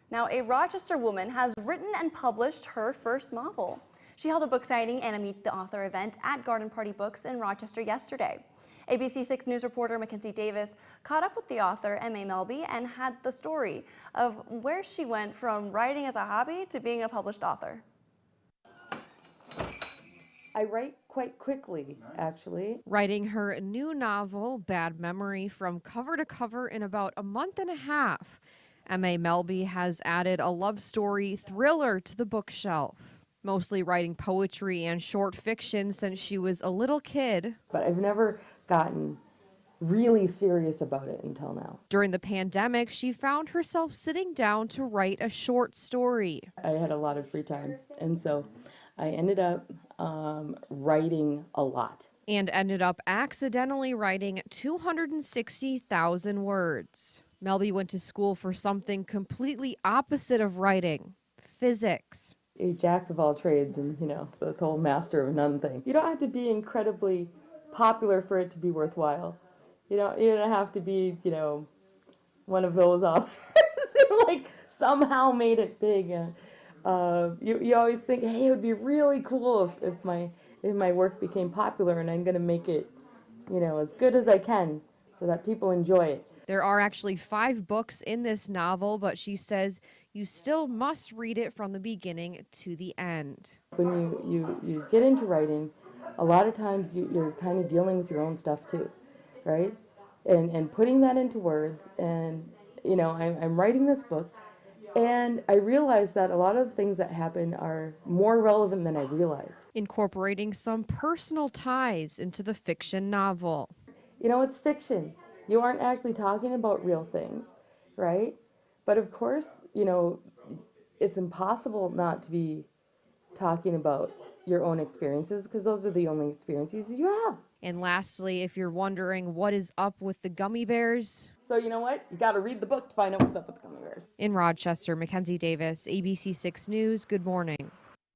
Now, a Rochester woman has written and published her first novel. She held a book signing and a Meet the Author event at Garden Party Books in Rochester yesterday. ABC 6 News reporter Mackenzie Davis caught up with the author, Melby, and had the story of where she went from writing as a hobby to being a published author. I write quite quickly, actually. Writing her new novel, Bad Memory, from cover to cover in about a month and a half. Melby has added a love story thriller to the bookshelf, mostly writing poetry and short fiction since she was a little kid. But I've never gotten really serious about it until now. During the pandemic, she found herself sitting down to write a short story. I had a lot of free time, and so I ended up writing a lot. And ended up accidentally writing 260,000 words. Melby went to school for something completely opposite of writing, physics. A jack of all trades and, the whole master of none thing. You don't have to be incredibly popular for it to be worthwhile. You don't have to be, one of those authors who somehow made it big. You always think, hey, it would be really cool if my work became popular, and I'm going to make it, as good as I can so that people enjoy it. There are actually 5 books in this novel, but she says you still must read it from the beginning to the end. When you get into writing, a lot of times you're kind of dealing with your own stuff too, right? And putting that into words, and I'm writing this book, and I realized that a lot of the things that happen are more relevant than I realized. Incorporating some personal ties into the fiction novel. It's fiction. You aren't actually talking about real things, right? But of course, it's impossible not to be talking about your own experiences, because those are the only experiences you have. And lastly, if you're wondering what is up with the gummy bears. So you know what? You got to read the book to find out what's up with the gummy bears. In Rochester, Mackenzie Davis, ABC 6 News, good morning.